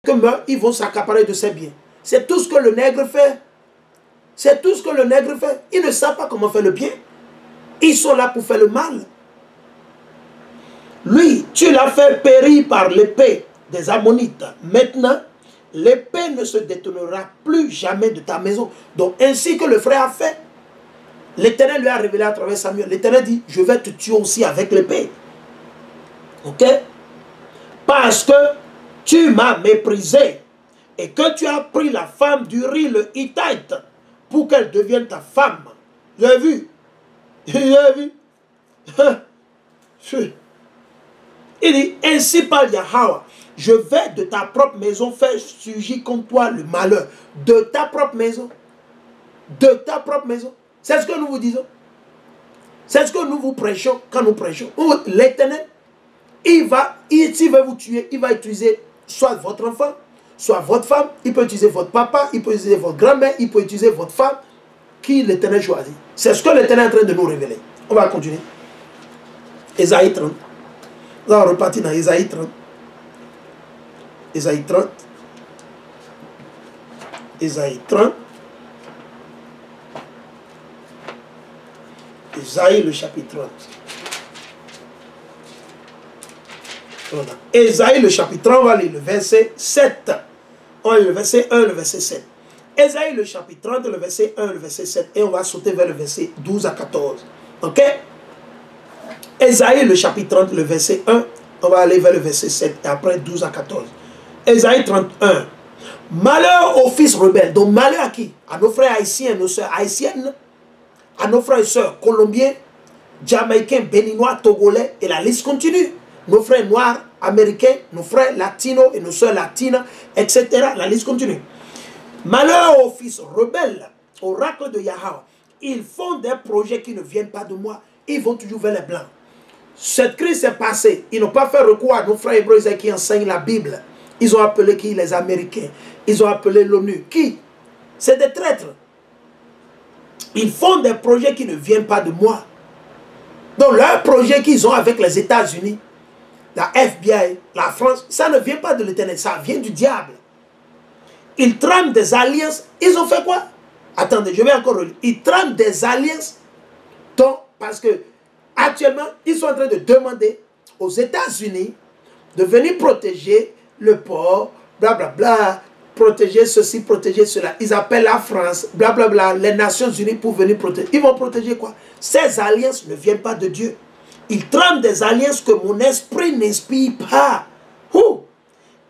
que meurt, ils vont s'accaparer de ses biens. C'est tout ce que le nègre fait. C'est tout ce que le nègre fait. Ils ne savent pas comment faire le bien. Ils sont là pour faire le mal. Lui, tu l'as fait périr par l'épée des Ammonites. Maintenant, l'épée ne se détournera plus jamais de ta maison. Donc, ainsi que le frère a fait, l'Éternel lui a révélé à travers Samuel. L'Éternel dit, je vais te tuer aussi avec l'épée. Ok? Parce que tu m'as méprisé et que tu as pris la femme d'Uri le Hittite pour qu'elle devienne ta femme. J'ai vu. J'ai vu. Il dit, ainsi parle Yahweh, je vais de ta propre maison faire surgir contre toi le malheur. De ta propre maison. De ta propre maison. C'est ce que nous vous disons. C'est ce que nous vous prêchons quand nous prêchons. L'Éternel, s'il veut vous tuer, il va utiliser soit votre enfant, soit votre femme, il peut utiliser votre papa, il peut utiliser votre grand-mère, il peut utiliser votre femme, qui l'Éternel choisit. C'est ce que l'Éternel est en train de nous révéler. On va continuer. Ésaïe 30. Là, on repartit dans Ésaïe 30. Ésaïe 30. Ésaïe 30. Ésaïe, le chapitre 30. Voilà. Ésaïe, le chapitre 30, on va lire le verset 7. On va lire le verset 1, le verset 7. Ésaïe, le chapitre 30, le verset 1, le verset 7. Et on va sauter vers le verset 12 à 14. Ok? Ésaïe, le chapitre 30, le verset 1. On va aller vers le verset 7 et après 12 à 14. Ésaïe 31. Malheur aux fils rebelles. Donc malheur à qui? À nos frères haïtiens, nos soeurs haïtiennes, à nos frères et sœurs colombiens, jamaïcains, béninois, togolais, et la liste continue. Nos frères noirs, américains, nos frères latinos et nos sœurs latines, etc. La liste continue. Malheur aux fils rebelles, oracle de Yahweh. Ils font des projets qui ne viennent pas de moi. Ils vont toujours vers les blancs. Cette crise s'est passée. Ils n'ont pas fait recours à nos frères hébreux qui enseignent la Bible. Ils ont appelé qui? Les Américains. Ils ont appelé l'ONU. Qui? C'est des traîtres. Ils font des projets qui ne viennent pas de moi. Donc leur projet qu'ils ont avec les États-Unis, la FBI, la France, ça ne vient pas de l'Éternel, ça vient du diable. Ils trament des alliances. Ils ont fait quoi? Attendez, je vais encore relire. Ils trament des alliances parce que actuellement, ils sont en train de demander aux États-Unis de venir protéger le port, blablabla, protéger ceci, protéger cela. Ils appellent la France, blablabla, les Nations Unies pour venir protéger. Ils vont protéger quoi? Ces alliances ne viennent pas de Dieu. Ils trament des alliances que mon esprit n'inspire pas.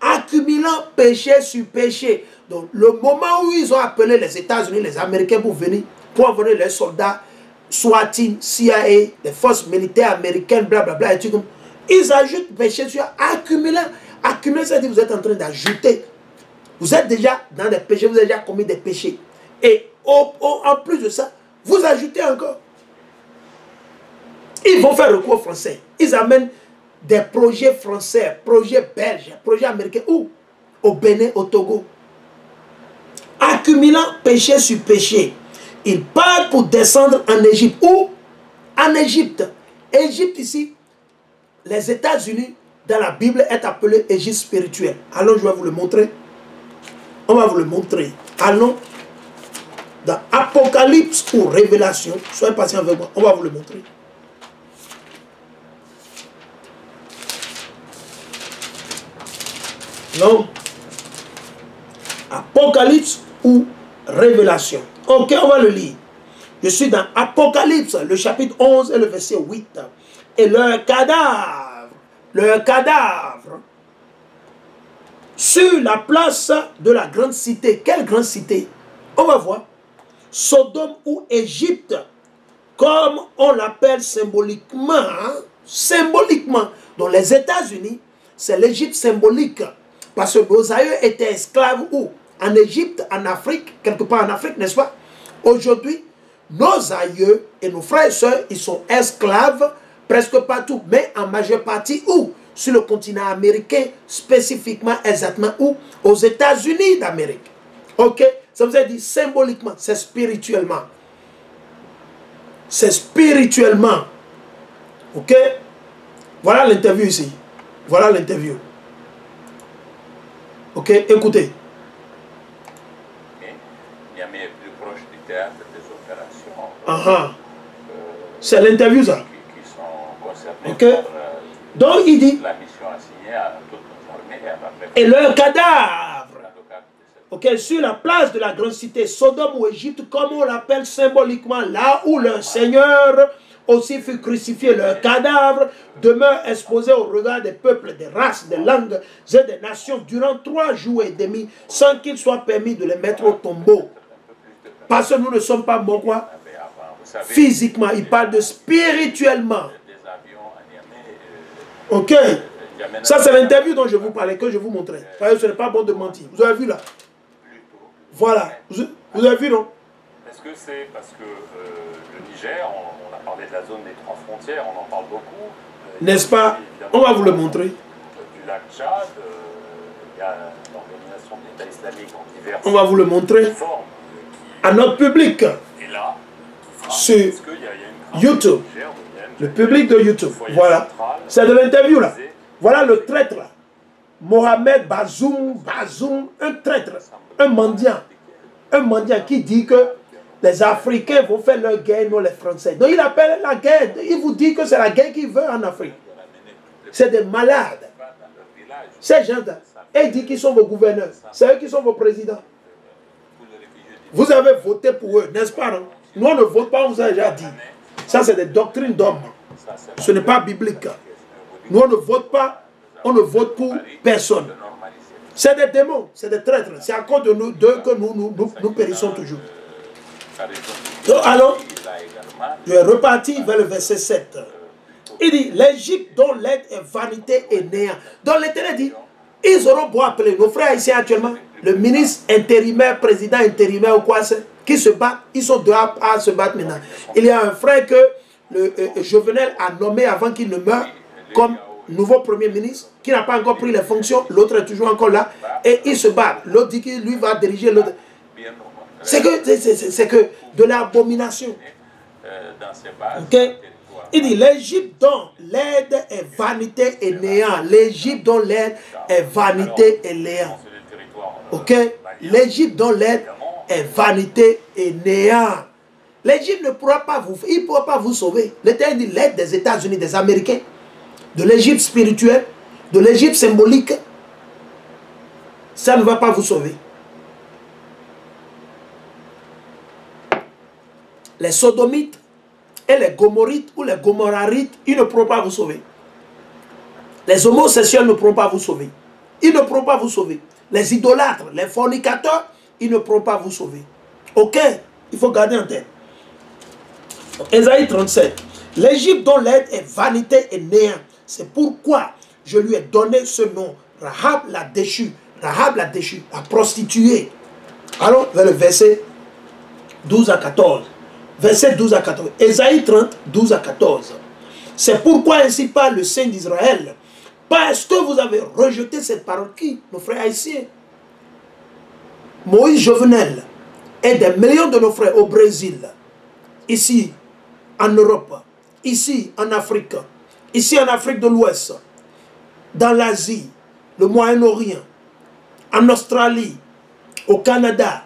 Accumulant péché sur péché. Donc, le moment où ils ont appelé les États-Unis, les Américains pour venir, pour envoyer les soldats, SWAT, CIA, les forces militaires américaines, blablabla, et tout comme, ils ajoutent péché sur accumulant. Accumuler, c'est-à-dire que vous êtes en train d'ajouter. Vous êtes déjà dans des péchés, vous avez déjà commis des péchés. Et en plus de ça, vous ajoutez encore. Ils vont faire recours français. Ils amènent des projets français, projets belges, projets américains. Où? Au Bénin, au Togo. Accumulant péché sur péché. Ils partent pour descendre en Égypte. Où? En Égypte. Égypte ici, les États-Unis, dans la Bible, est appelée Égypte spirituelle. Allons, je vais vous le montrer. On va vous le montrer. Allons dans Apocalypse ou Révélation. Soyez patient avec moi. On va vous le montrer. Non. Apocalypse ou Révélation. Ok, on va le lire. Je suis dans Apocalypse, le chapitre 11 et le verset 8. Et leur cadavre, sur la place de la grande cité. Quelle grande cité? On va voir. Sodome ou Égypte, comme on l'appelle symboliquement. Symboliquement. Donc les États-Unis, c'est l'Égypte symbolique. Parce que nos aïeux étaient esclaves où? En Égypte, en Afrique, quelque part en Afrique, n'est-ce pas? Aujourd'hui, nos aïeux et nos frères et sœurs, ils sont esclaves presque partout, mais en majeure partie où? Sur le continent américain, spécifiquement, exactement où? Aux États-Unis d'Amérique. Ok? Ça vous a dit symboliquement, c'est spirituellement. C'est spirituellement. Ok? Voilà l'interview ici. Voilà l'interview. Ok, écoutez. Niamey est plus proche du théâtre des opérations. C'est l'interview, ça. Qui sont concernés Ok. par Donc, il dit. la mission assignée à toutes nos armées et à la préfecture. Et leur cadavre. Ok, sur la place de la grande cité, Sodome ou Égypte, comme on l'appelle symboliquement, là où leur Seigneur aussi fut crucifié, leur cadavre demeure exposé au regard des peuples, des races, des langues et des nations durant 3 jours et demi, sans qu'il soit permis de les mettre au tombeau. Parce que nous ne sommes pas morts, quoi? Physiquement, il parle de spirituellement. Ok. Ça, c'est l'interview dont je vous parlais, que je vous montrais. Parce que ce n'est pas bon de mentir. Vous avez vu là? Voilà. Vous avez vu, non? Est-ce que c'est parce que le Niger, on a parlé de la zone des 3 frontières, on en parle beaucoup. N'est-ce pas? On va vous le montrer. Du lac Tchad, il y a l'organisation de l'État islamique en diverses On va vous le montrer formes. à notre public Et là, sur est-ce qu'il y a une YouTube. Le public de YouTube. Voilà. C'est de l'interview là. Voilà le traître là. Mohamed Bazoum, un traître, un mendiant qui dit que les Africains vont faire leur guerre, non les Français. Donc il appelle la guerre, il vous dit que c'est la guerre qu'il veut en Afrique. C'est des malades. Ces gens-là, ils disent qu'ils sont vos gouverneurs, c'est eux qui sont vos présidents. Vous avez voté pour eux, n'est-ce pas, non? Nous on ne vote pas, on vous a déjà dit. Ça c'est des doctrines d'hommes. Ce n'est pas biblique. Nous on ne vote pas, on ne vote pour personne. C'est des démons, c'est des traîtres. C'est à cause de nous deux que nous périssons toujours. Donc, alors, je vais repartir vers le verset 7. Il dit, l'Égypte dont l'aide est vanité et néant. Donc l'Éternel dit, ils auront beau appeler nos frères ici actuellement, le ministre intérimaire, président intérimaire ou quoi c'est, qui se battent, ils sont deux à se battre maintenant. Il y a un frère que le Jovenel a nommé avant qu'il ne meure comme nouveau premier ministre, qui n'a pas encore pris les fonctions, l'autre est toujours encore là, et ils se battent. L'autre dit qu'il lui va diriger l'autre. C'est que de l'abomination. Okay? Il dit, l'Égypte dont l'aide est vanité et néant. L'Égypte dont l'aide est vanité et néant. Ok? L'Égypte dont l'aide est vanité et néant. L'Égypte ne pourra pas il ne pourra pas vous sauver. L'Éternel dit, l'aide des États-Unis, des Américains, de l'Égypte spirituelle, de l'Égypte symbolique, ça ne va pas vous sauver. Les Sodomites et les Gomorrites ou les Gomorrarites, ils ne pourront pas vous sauver. Les homosexuels ne pourront pas vous sauver. Ils ne pourront pas vous sauver. Les idolâtres, les fornicateurs, ils ne pourront pas vous sauver. Ok? Il faut garder en tête. Ésaïe 37. L'Égypte dont l'aide est vanité et néant. C'est pourquoi je lui ai donné ce nom. Rahab la déchue. Rahab la déchue, la prostituée. Allons vers le verset 12 à 14. Verset 12 à 14. Ésaïe 30, 12 à 14. C'est pourquoi ainsi parle le Saint d'Israël. Parce que vous avez rejeté cette parole qui, nos frères haïtiens, Moïse Jovenel et des millions de nos frères au Brésil, ici en Europe, ici en Afrique, ici en Afrique de l'Ouest, dans l'Asie, le Moyen-Orient, en Australie, au Canada,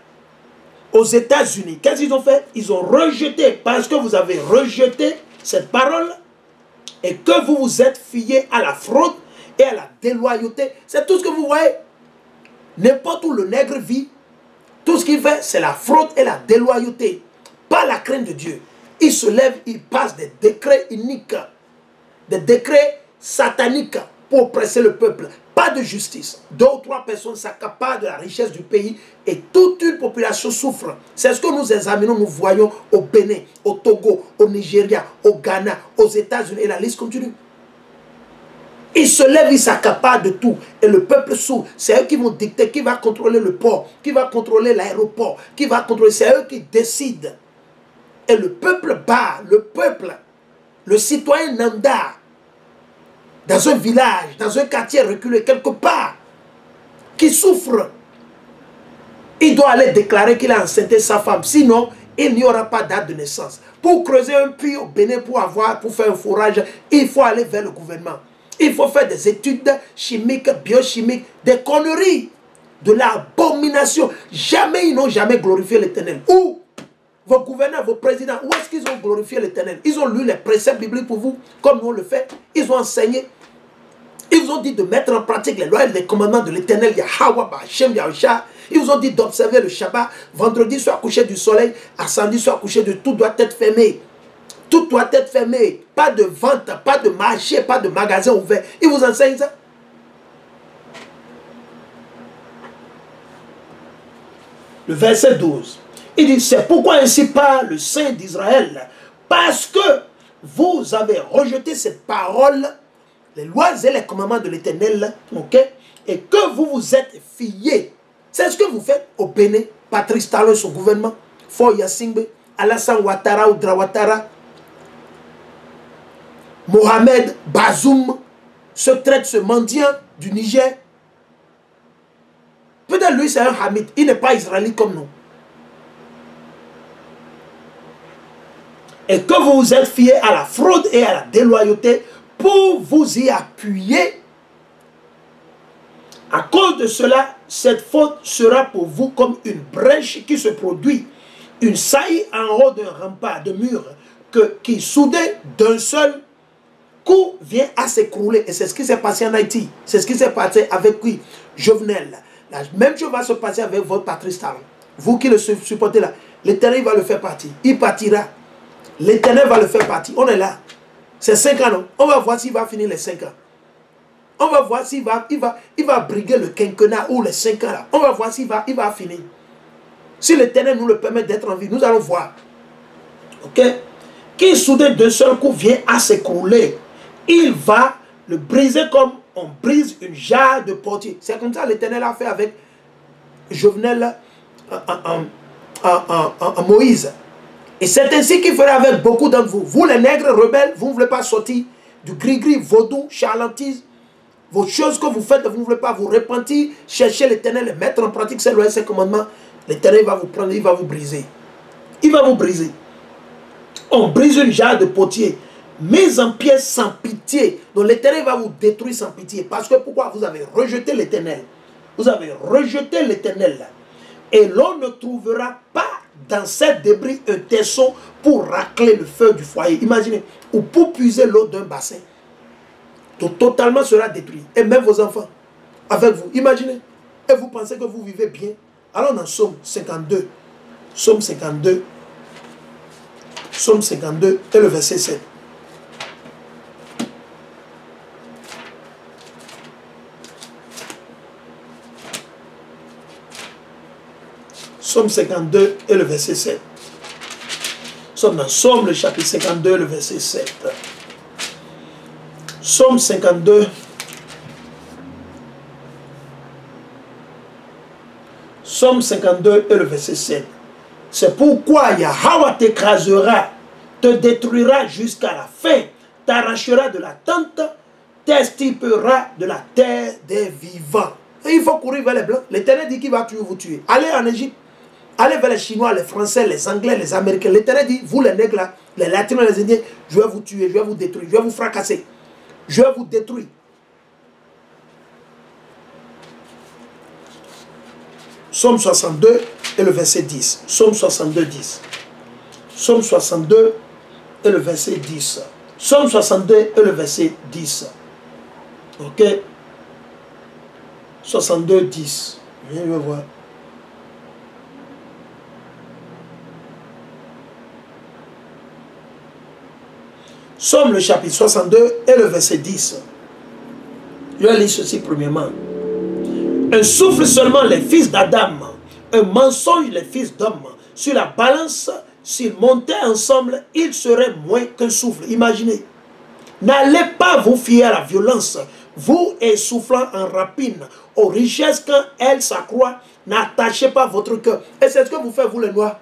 aux États-Unis. Qu'est-ce qu'ils ont fait? Ils ont rejeté, parce que vous avez rejeté cette parole et que vous vous êtes fiés à la fraude et à la déloyauté. C'est tout ce que vous voyez. N'importe où le nègre vit, tout ce qu'il fait, c'est la fraude et la déloyauté. Pas la crainte de Dieu. Il se lève, il passe des décrets uniques, des décrets sataniques pour oppresser le peuple. Pas de justice. 2 ou 3 personnes s'accaparent de la richesse du pays et toute une population souffre. C'est ce que nous examinons, nous voyons au Bénin, au Togo, au Nigeria, au Ghana, aux États-Unis et la liste continue. Ils se lèvent, ils s'accaparent de tout. Et le peuple souffre. C'est eux qui vont dicter qui va contrôler le port, qui va contrôler l'aéroport, qui va contrôler. C'est eux qui décident. Et le peuple bat, le citoyen lambda, dans un village, dans un quartier reculé, quelque part, qui souffre, il doit aller déclarer qu'il a enceinté sa femme. Sinon, il n'y aura pas date de naissance. Pour creuser un puits au Bénin, pour faire un forage, il faut aller vers le gouvernement. Il faut faire des études chimiques, biochimiques, des conneries. de l'abomination. Jamais ils n'ont jamais glorifié l'Éternel. Où vos gouverneurs, vos présidents, où est-ce qu'ils ont glorifié l'Éternel? Ils ont lu les préceptes bibliques pour vous, comme nous on le fait. Ils ont enseigné. Ils vous ont dit de mettre en pratique les lois et les commandements de l'Éternel. Yahweh, Hashem, Yahusha. Ils vous ont dit d'observer le Shabbat. Vendredi soit coucher du soleil, à samedi soit coucher de tout doit être fermé. Tout doit être fermé. Pas de vente, pas de marché, pas de magasin ouvert. Ils vous enseignent ça. Le verset 12. Il dit, c'est pourquoi ainsi parle le Saint d'Israël. Parce que vous avez rejeté cette parole, les lois et les commandements de l'Éternel, ok, et que vous vous êtes fiés. C'est ce que vous faites au Bénin. Patrice Talon et son gouvernement, Foy Yassingbe, Alassane Ouattara ou Drawatara, Mohamed Bazoum, se traite ce mendiant du Niger. Peut-être lui c'est un Hamid, il n'est pas israélite comme nous. Et que vous vous êtes fiés à la fraude et à la déloyauté pour vous y appuyer. À cause de cela, cette faute sera pour vous comme une brèche qui se produit, une saillie en haut d'un rempart de mur qui soudé d'un seul coup vient à s'écrouler. Et c'est ce qui s'est passé en Haïti. C'est ce qui s'est passé avec qui? Jovenel. La même chose va se passer avec votre Patrice Talon. Vous qui le supportez là, l'Éternel va le faire partir. Il partira. L'Éternel va le faire partir. On est là. C'est 5 ans, non? On va voir s'il va finir les 5 ans. On va voir s'il va briguer le quinquennat ou les 5 ans là. On va voir s'il va finir. Si l'Éternel nous le permet d'être en vie, nous allons voir. Ok? Qui soudé d'un seul coup vient à s'écrouler. Il va le briser comme on brise une jarre de portier. C'est comme ça que l'Éternel a fait avec Jovenel en Moïse. Et c'est ainsi qu'il fera avec beaucoup d'entre vous. Vous les nègres rebelles, vous ne voulez pas sortir du gris-gris, vaudou, charlantise. Vos choses que vous faites, vous ne voulez pas vous repentir, chercher l'Éternel et mettre en pratique ses lois et ses commandements. L'Éternel va vous prendre, il va vous briser. Il va vous briser. On brise une jarre de potier, mise en pièces sans pitié. Donc l'Éternel va vous détruire sans pitié. Parce que pourquoi? Vous avez rejeté l'Éternel. Vous avez rejeté l'Éternel. Et l'on ne trouvera pas dans ces débris un tesson pour racler le feu du foyer. Imaginez, ou pour puiser l'eau d'un bassin. Donc totalement sera détruit. Et même vos enfants, avec vous. Imaginez. Et vous pensez que vous vivez bien. Alors dans Psaume 52. Psaume 52. Psaume 52 et le verset 7. Psaume 52 et le verset 7. Nous sommes dans Psaume le chapitre 52 et le verset 7. Psaume 52. Psaume 52 et le verset 7. C'est pourquoi Yahweh t'écrasera, te détruira jusqu'à la fin, t'arrachera de la tente, t'extirpera de la terre des vivants. Et il faut courir vers les blancs. L'Éternel dit qu'il va vous tuer. Allez en Égypte. Allez vers les Chinois, les Français, les Anglais, les Américains. L'Éternel dit, vous les nègres là, les Latinos, les Indiens, je vais vous tuer, je vais vous détruire, je vais vous fracasser. Je vais vous détruire. Psaume 62 et le verset 10. Psaume 62, 10. Psaume 62 et le verset 10. Psaume 62 et le verset 10. Ok. 62, 10. Viens me voir. Psaume le chapitre 62 et le verset 10. Je vais lire ceci premièrement. Un souffle seulement les fils d'Adam, un mensonge les fils d'homme. Sur la balance, s'ils montaient ensemble, ils seraient moins qu'un souffle. Imaginez. N'allez pas vous fier à la violence, vous essoufflant en rapine, aux richesses quand elles s'accroissent, n'attachez pas votre cœur. Et c'est ce que vous faites, vous les Noirs.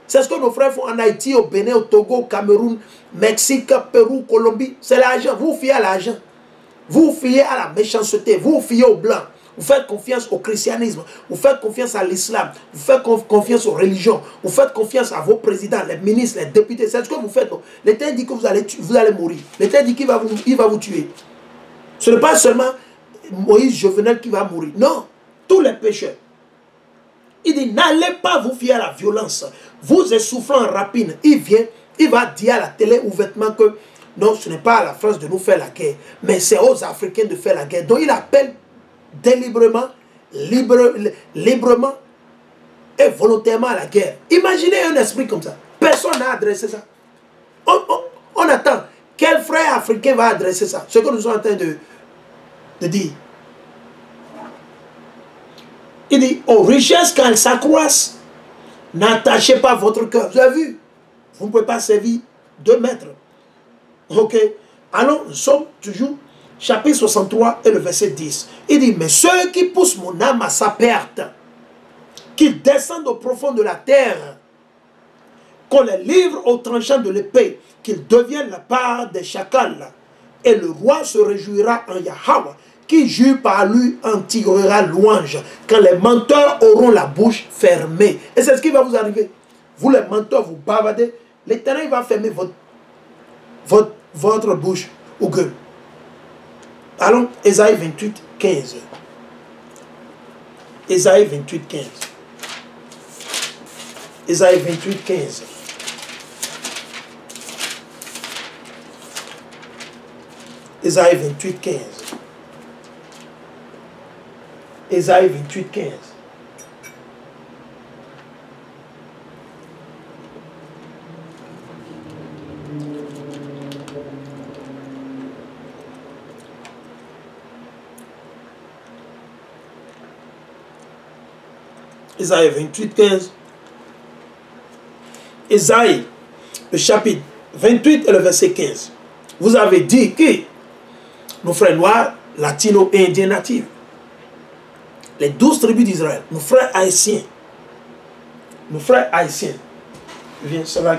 C'est ce que nos frères font en Haïti, au Bénin, au Togo, au Cameroun, Mexique, Pérou, Colombie. C'est l'argent. Vous fiez à l'argent. Vous fiez à la méchanceté. Vous fiez aux Blancs. Vous faites confiance au christianisme. Vous faites confiance à l'islam. Vous faites confiance aux religions. Vous faites confiance à vos présidents, les ministres, les députés. C'est ce que vous faites. L'Éternel dit que vous allez mourir. L'Éternel dit qu'il va vous tuer. Ce n'est pas seulement Moïse Jovenel qui va mourir. Non. Tous les pécheurs. Il dit, n'allez pas vous fier à la violence. Vous essoufflant en rapine, il vient, il va dire à la télé ouvertement que non, ce n'est pas à la France de nous faire la guerre, mais c'est aux Africains de faire la guerre. Donc il appelle délibérément, librement et volontairement à la guerre. Imaginez un esprit comme ça. Personne n'a adressé ça. On attend. Quel frère africain va adresser ça? Ce que nous sommes en train de dire. Il dit, aux richesses quand elles s'accroissent, n'attachez pas votre cœur. Vous avez vu? Vous ne pouvez pas servir 2 maîtres. Ok. Allons, nous sommes toujours chapitre 63 et le verset 10. Il dit, mais ceux qui poussent mon âme à sa perte, qu'ils descendent au profond de la terre, qu'on les livre aux tranchants de l'épée, qu'ils deviennent la part des chacals, et le roi se réjouira en Yahweh, qui jure par lui en tirera louange, quand les menteurs auront la bouche fermée. Et c'est ce qui va vous arriver. Vous les menteurs, vous bavardez, l'Éternel va fermer votre bouche ou gueule. Allons, Ésaïe 28, 15. Ésaïe 28, 15. Ésaïe 28, 15. Ésaïe 28, 15. Ésaïe 28, 15. Ésaïe 28, 15. Ésaïe, le chapitre 28 et le verset 15. Vous avez dit que nos frères noirs, latinos et indiens natifs, les 12 tribus d'Israël, nos frères haïtiens, viens, ça va.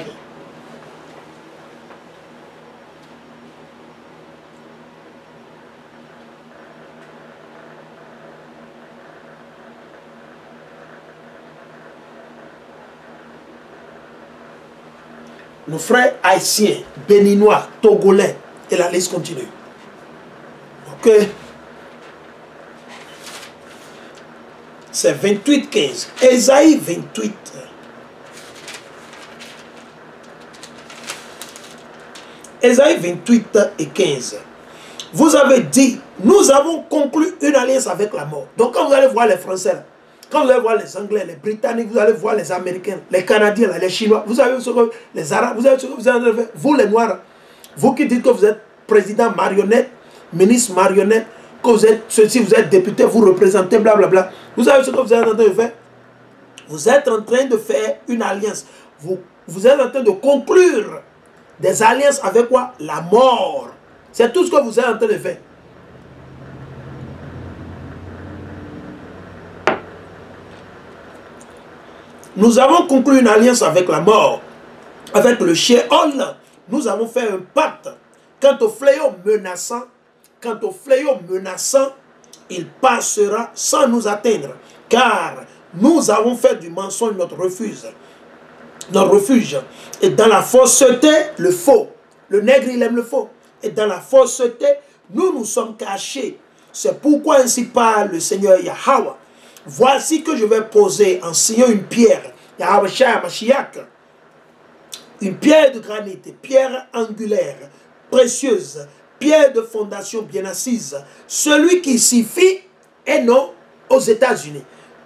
Nos frères haïtiens, béninois, togolais, et la liste continue. Ok. C'est 28, 15. Ésaïe 28. Ésaïe 28 et 15. Vous avez dit, nous avons conclu une alliance avec la mort. Donc quand vous allez voir les Français, là, quand vous allez voir les Anglais, les Britanniques, vous allez voir les Américains, les Canadiens, là, les Chinois, vous savez ce que les Arabes, vous savez ce que vous avez fait. Vous les Noirs, vous qui dites que vous êtes président marionnette, ministre marionnette, que vous êtes ceci, vous êtes député, vous représentez, blablabla. Vous savez ce que vous êtes en train de faire? Vous êtes en train de faire une alliance. Vous êtes en train de conclure des alliances avec quoi? La mort. C'est tout ce que vous êtes en train de faire. Nous avons conclu une alliance avec la mort, avec le Sheol. Nous avons fait un pacte. Quant au fléau menaçant, il passera sans nous atteindre, car nous avons fait du mensonge notre refuge. Et dans la fausseté, le faux. Le nègre, il aime le faux. Et dans la fausseté, nous nous sommes cachés. C'est pourquoi ainsi parle le Seigneur Yahweh. Voici que je vais poser en Sion une pierre, une pierre de granit, pierre angulaire, précieuse, pierre de fondation bien assise. Celui qui s'y fie est non aux États-Unis,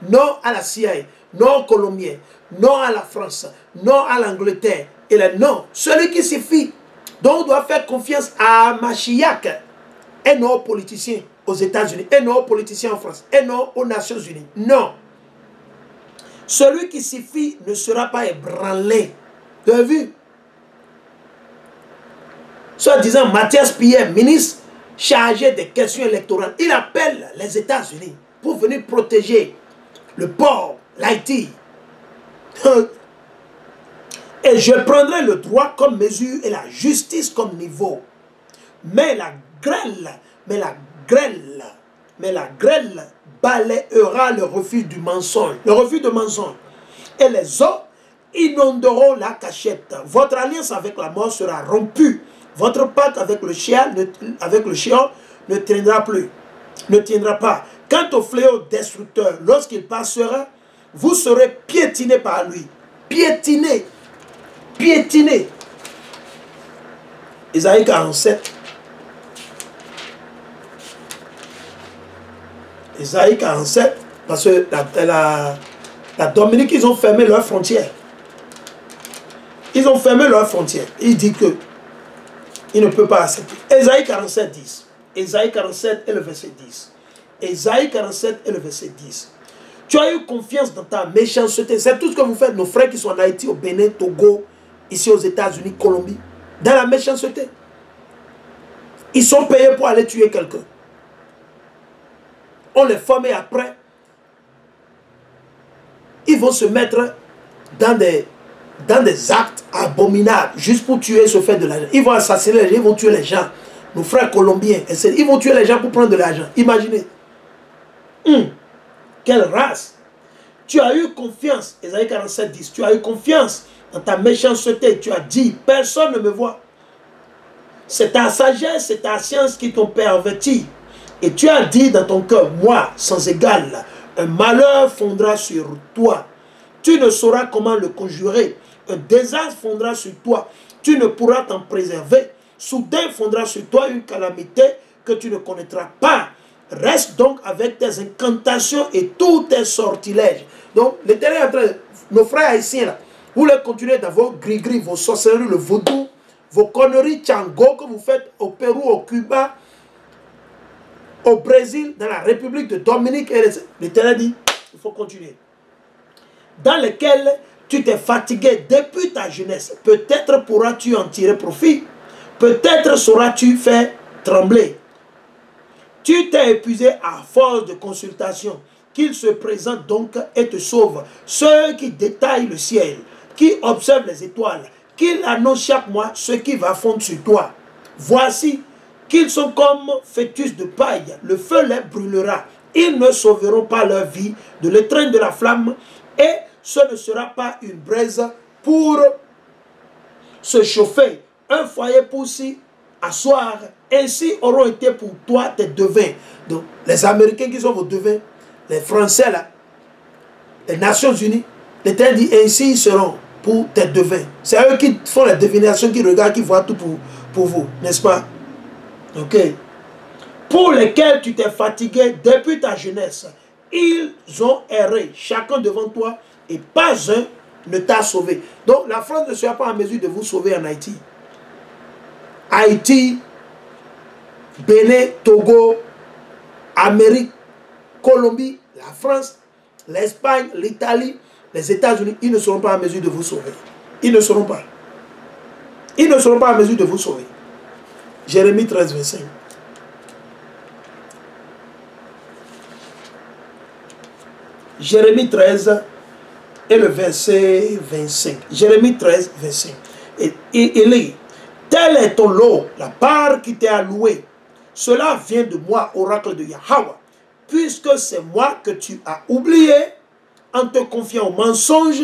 non à la CIA, non aux Colombiens, non à la France, non à l'Angleterre. Et le non, celui qui s'y fie, donc on doit faire confiance à Mashiach, et non aux politiciens aux États-Unis, et non aux politiciens en France, et non aux Nations Unies. Non. Celui qui s'y fie ne sera pas ébranlé. Vous avez vu? Soit disant Mathias Pierre, ministre chargé des questions électorales, il appelle les États-Unis pour venir protéger le port, l'Haïti. Et je prendrai le droit comme mesure et la justice comme niveau. Mais la grêle balayera le refus du mensonge. Le refus de mensonge. Et les eaux inonderont la cachette. Votre alliance avec la mort sera rompue. Votre pacte avec le chien ne tiendra plus. Ne tiendra pas. Quant au fléau destructeur, lorsqu'il passera, vous serez piétinés par lui. Piétinés. Piétinés. Isaïe 47. Isaïe 47. Parce que la Dominique, ils ont fermé leurs frontières. Ils ont fermé leurs frontières. Il dit que il ne peut pas accepter. Isaïe 47, 10. Isaïe 47 et le verset 10. Isaïe 47 et le verset 10. Tu as eu confiance dans ta méchanceté. C'est tout ce que vous faites, nos frères qui sont en Haïti, au Bénin, Togo, ici aux États-Unis, Colombie. Dans la méchanceté. Ils sont payés pour aller tuer quelqu'un. On les forme et après, ils vont se mettre dans des actes abominables, juste pour tuer, se faire de l'argent. Ils vont assassiner les gens, ils vont tuer les gens. Nos frères colombiens, ils vont tuer les gens pour prendre de l'argent. Imaginez. Quelle race. Tu as eu confiance, Isaïe 47, 10, tu as eu confiance dans ta méchanceté. Tu as dit, personne ne me voit. C'est ta sagesse, c'est ta science qui t'ont perverti. Et tu as dit dans ton cœur, moi, sans égal, un malheur fondra sur toi. Tu ne sauras comment le conjurer. Un désastre fondra sur toi. Tu ne pourras t'en préserver. Soudain fondra sur toi une calamité que tu ne connaîtras pas. Reste donc avec tes incantations et tous tes sortilèges. Donc, l'Éternel est en train de... Nos frères haïtiens, là, vous les continuez dans vos gris-gris, vos sorcelleries, le vaudou, vos conneries tchango que vous faites au Pérou, au Cuba, au Brésil, dans la République de Dominique. L'Éternel dit, il faut continuer. Dans lesquels tu t'es fatigué depuis ta jeunesse. Peut-être pourras-tu en tirer profit. Peut-être sauras-tu faire trembler. Tu t'es épuisé à force de consultation. Qu'il se présente donc et te sauve. Ceux qui détaillent le ciel, qui observent les étoiles, qu'il annonce chaque mois ce qui va fondre sur toi. Voici qu'ils sont comme fœtus de paille. Le feu les brûlera. Ils ne sauveront pas leur vie de l'étreinte de la flamme. Et ce ne sera pas une braise pour se chauffer. Un foyer pour s'y asseoir. Ainsi auront été pour toi tes devins. Donc, les Américains qui sont vos devins, les Français là, les Nations Unies, l'Éternel dit ainsi ils seront pour tes devins. C'est eux qui font les divinations, qui regardent, qui voient tout pour vous, n'est-ce pas? Ok. Pour lesquels tu t'es fatigué depuis ta jeunesse, ils ont erré, chacun devant toi, et pas un ne t'a sauvé. Donc la France ne sera pas en mesure de vous sauver en Haïti. Haïti, Bénin, Togo, Amérique, Colombie, la France, l'Espagne, l'Italie, les États-Unis, ils ne seront pas en mesure de vous sauver. Ils ne seront pas. Ils ne seront pas en mesure de vous sauver. Jérémie 13, 25. Jérémie 13 et le verset 25. Jérémie 13, 25. Et il lit, tel est ton lot, la part qui t'est allouée. Cela vient de moi, oracle de Yahweh, puisque c'est moi que tu as oublié en te confiant au mensonge.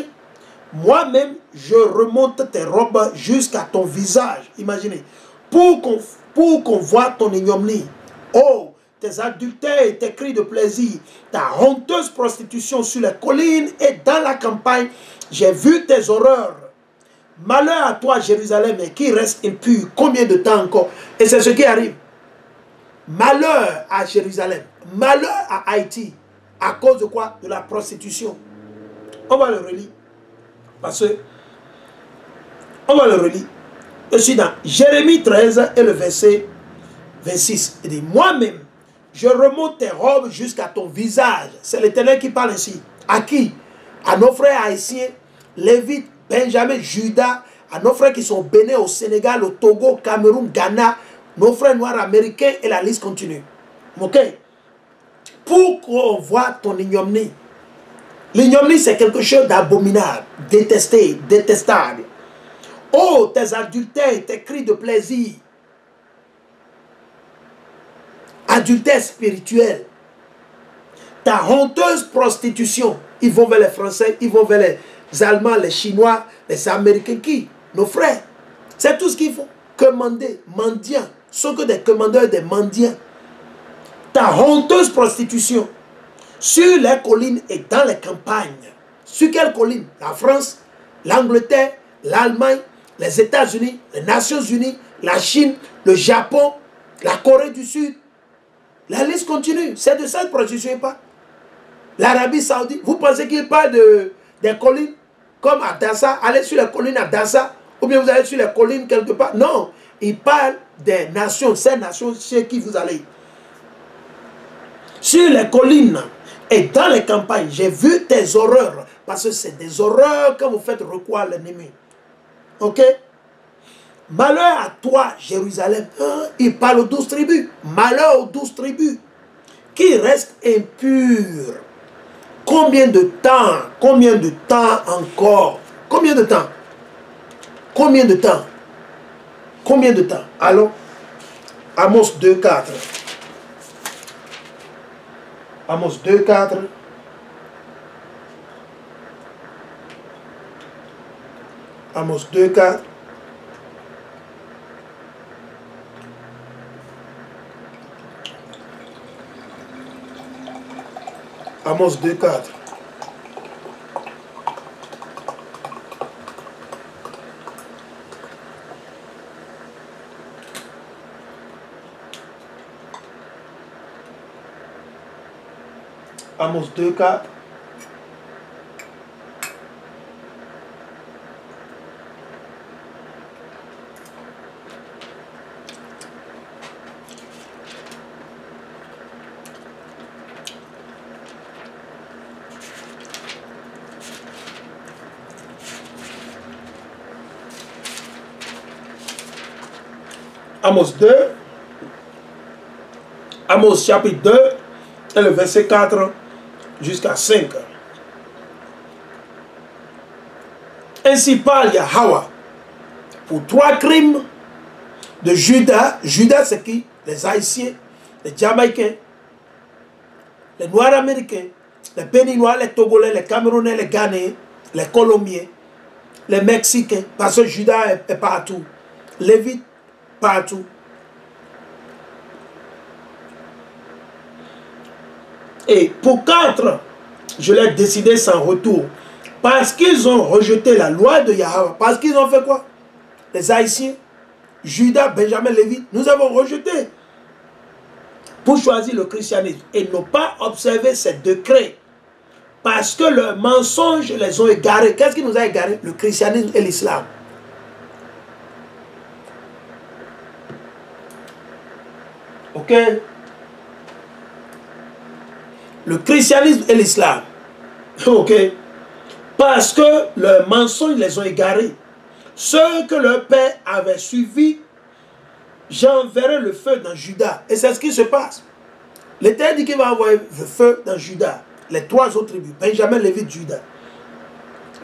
Moi-même, je remonte tes robes jusqu'à ton visage. Imaginez, pour qu'on voie ton ignominie. Oh, tes adultères et tes cris de plaisir, ta honteuse prostitution sur les collines et dans la campagne, j'ai vu tes horreurs. Malheur à toi, Jérusalem, et qui reste impur. Combien de temps encore? Et c'est ce qui arrive. Malheur à Jérusalem. Malheur à Haïti. À cause de quoi? De la prostitution. On va le relire. Parce que on va le relire. Je suis dans Jérémie 13 et le verset 26. Il dit, moi-même, je remonte tes robes jusqu'à ton visage. C'est l'Éternel qui parle ainsi. À qui? À nos frères haïtiens, Lévites, Benjamin, Juda, à nos frères qui sont au Bénin, au Sénégal, au Togo, au Cameroun, Ghana, nos frères noirs américains, et la liste continue. Ok? Pour qu'on voit ton ignominie. L'ignominie, c'est quelque chose d'abominable, détesté, détestable. Oh, tes adultères, tes cris de plaisir. Adultère spirituel. Ta honteuse prostitution. Ils vont vers les Français, ils vont vers les Allemands, les Chinois, les Américains. Qui? Nos frères. C'est tout ce qu'ils font. Commander, mendiants. Ce sont que des commandeurs, des mendiants. Ta honteuse prostitution. Sur les collines et dans les campagnes. Sur quelle colline? La France, l'Angleterre, l'Allemagne, les États-Unis, les Nations Unies, la Chine, le Japon, la Corée du Sud. La liste continue. C'est de ça que ne pas. L'Arabie Saoudite. Vous pensez qu'il parle des collines comme à Dassa? Allez sur les collines à Dassa. Ou bien vous allez sur les collines quelque part. Non. Il parle des nations. Ces nations chez qui vous allez. Sur les collines et dans les campagnes, j'ai vu des horreurs. Parce que c'est des horreurs que vous faites recours à l'ennemi. Ok? Malheur à toi, Jérusalem. Il parle aux 12 tribus. Malheur aux 12 tribus. Qui restent impurs. Combien de temps? Combien de temps encore? Combien de temps? Combien de temps? Combien de temps? Allons. Amos 2,4. Amos 2,4. Amos 2,4. Amos 2,4. Amos 2,4. Amos 2, Amos chapitre 2, et le verset 4 jusqu'à 5. Ainsi parle Yahweh pour 3 crimes de Juda. Juda, c'est qui? Les Haïtiens, les Jamaïcains, les Noirs américains, les Béninois, les Togolais, les Camerounais, les Ghanéens, les Colombiens, les Mexicains, parce que Juda est partout. Lévite, partout. Et pour 4, je l'ai décidé sans retour. Parce qu'ils ont rejeté la loi de Yahweh. Parce qu'ils ont fait quoi? Les Haïtiens, Judas, Benjamin, Lévi, nous avons rejeté pour choisir le christianisme. Et n'ont pas observé ces décrets. Parce que leurs mensonges les ont égarés. Qu'est-ce qui nous a égarés? Le christianisme et l'islam. Ok? Le christianisme et l'islam. Ok? Parce que leurs mensonges les ont égarés. Ceux que leur père avait suivis, j'enverrai le feu dans Juda. Et c'est ce qui se passe. L'Éternel dit qu'il va envoyer le feu dans Juda. Les 3 autres tribus, Benjamin, Lévi, Juda.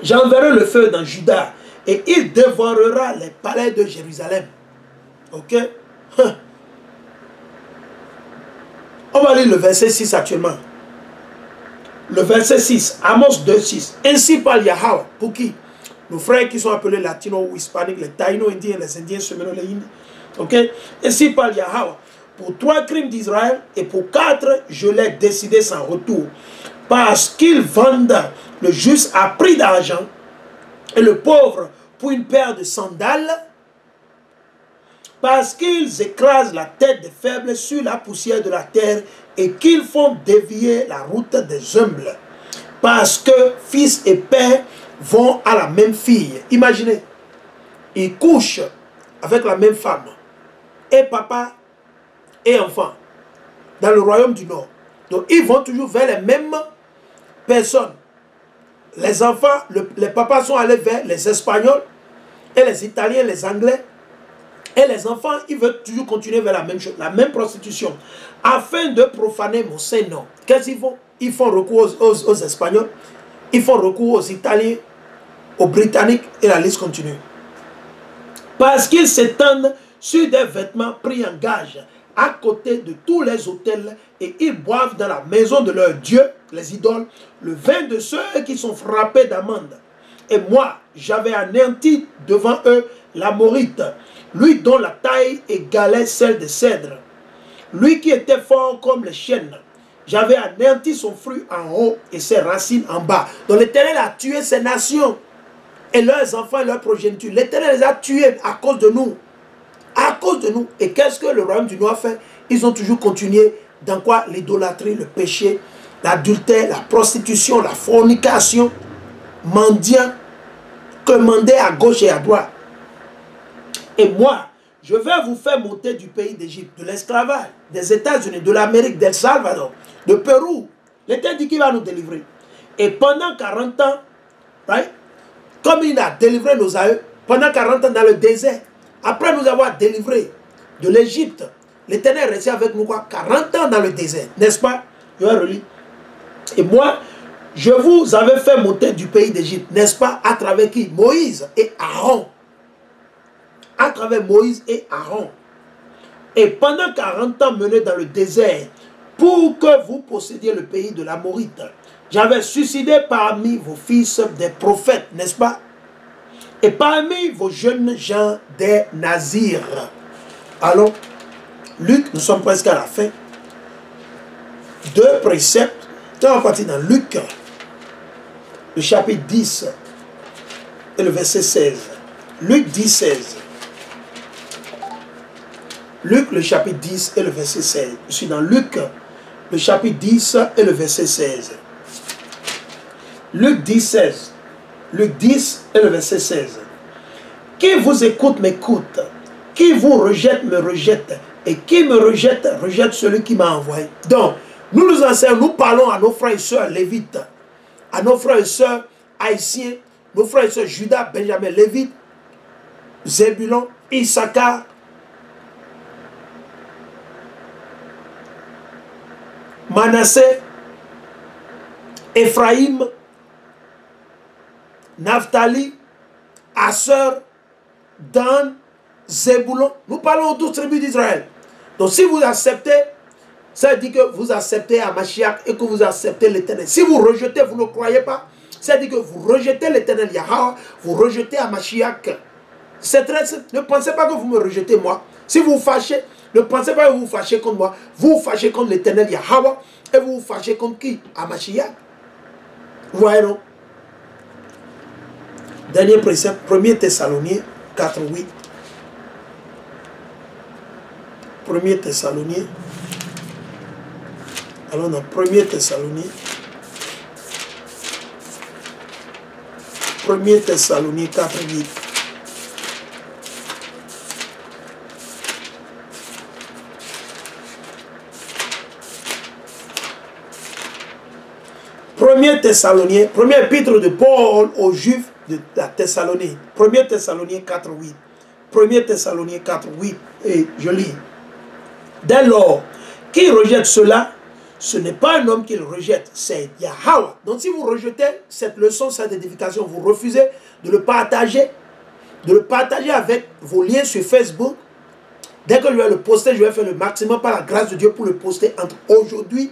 J'enverrai le feu dans Juda. Et il dévorera les palais de Jérusalem. Ok? On va lire le verset 6 actuellement. Le verset 6, Amos 2, 6. Ainsi parle Yahweh. Pour qui? Nos frères qui sont appelés latinos ou hispaniques, les taïnos indiens, les indiens seminoles, les indiens. Ok? Ainsi parle Yahweh. Pour 3 crimes d'Israël et pour 4, je l'ai décidé sans retour. Parce qu'ils vendent le juste à prix d'argent et le pauvre pour une paire de sandales. Parce qu'ils écrasent la tête des faibles sur la poussière de la terre et qu'ils font dévier la route des humbles. Parce que fils et père vont à la même fille. Imaginez, ils couchent avec la même femme. Et papa et enfant. Dans le royaume du Nord. Donc ils vont toujours vers les mêmes personnes. Les enfants, les papas sont allés vers les Espagnols et les Italiens, les Anglais. Et les enfants, ils veulent toujours continuer vers la même chose, la même prostitution. Afin de profaner mon Saint-Nom. Qu'est-ce qu'ils font? Ils font recours aux Espagnols, ils font recours aux Italiens, aux Britanniques, et la liste continue. Parce qu'ils s'étendent sur des vêtements pris en gage, à côté de tous les hôtels, et ils boivent dans la maison de leurs dieux, les idoles, le vin de ceux qui sont frappés d'amende. Et moi, j'avais anéanti devant eux l'Amorite, lui dont la taille égalait celle des cèdres, lui qui était fort comme les chênes. j'avais anéanti son fruit en haut et ses racines en bas. Donc l'Éternel a tué ces nations et leurs enfants et leurs progénitures. L'Éternel les a tués à cause de nous. À cause de nous. Et qu'est-ce que le royaume du Nord a fait? Ils ont toujours continué dans quoi? L'idolâtrie, le péché, l'adultère, la prostitution, la fornication, mendiant, commander à gauche et à droite. Et moi, je vais vous faire monter du pays d'Égypte, de l'esclavage, des États-Unis, de l'Amérique, d'El Salvador, de Pérou. L'Éternel dit qu'il va nous délivrer. Et pendant 40 ans, right, comme il a délivré nos aïeux, pendant 40 ans dans le désert, après nous avoir délivrés de l'Égypte, l'Éternel est resté avec nous quoi? 40 ans dans le désert, n'est-ce pas? Je vais relire. Et moi, je vous avais fait monter du pays d'Égypte, n'est-ce pas? À travers qui? Moïse et Aaron. À travers Moïse et Aaron. Et pendant 40 ans menés dans le désert, pour que vous possédiez le pays de l'Amorite, j'avais suscité parmi vos fils des prophètes, n'est-ce pas? Et parmi vos jeunes gens des nazirs. Allons, Luc, nous sommes presque à la fin. 2 préceptes. On va partir dans Luc, le chapitre 10 et le verset 16. Luc 10, 16. Luc, le chapitre 10 et le verset 16. Je suis dans Luc, le chapitre 10 et le verset 16. Luc 10, 16. Luc 10 et le verset 16. Qui vous écoute, m'écoute. Qui vous rejette, me rejette. Et qui me rejette, rejette celui qui m'a envoyé. Donc, nous nous enseignons, nous parlons à nos frères et sœurs lévites, à nos frères et sœurs haïtiens, nos frères et sœurs Judas, Benjamin, Lévite, Zébulon, Issachar, Manassé, Ephraïm, Naphtali, Asser, Dan, Zébulon. Nous parlons aux 12 tribus d'Israël. Donc si vous acceptez, ça dit que vous acceptez Hamashiach et que vous acceptez l'Éternel. Si vous rejetez, vous ne croyez pas, ça dit que vous rejetez l'Éternel Yahweh, vous rejetez Hamashiach. C'est très simple. Ne pensez pas que vous me rejetez moi. Si vous vous fâchez, ne pensez pas que vous vous fâchez contre moi. Vous vous fâchez contre l'Éternel Yahweh et vous vous fâchez contre qui? Hamashiach. Vous voyez non? Dernier précepte, 1 Thessaloniens 4, 8. 1 Thessaloniens. Allons dans 1 Thessaloniens. 1 Thessaloniens 4, 8. Premier épître de Paul aux Juifs de la Thessalonique. 1 Thessaloniens 4, 8. 1 Thessaloniens 4, 8. Et je lis. Dès lors, qui rejette cela, ce n'est pas un homme qui le rejette, c'est Yahweh. Donc si vous rejetez cette leçon, cette édification, vous refusez de le partager avec vos liens sur Facebook. Dès que je vais le poster, je vais faire le maximum par la grâce de Dieu pour le poster entre aujourd'hui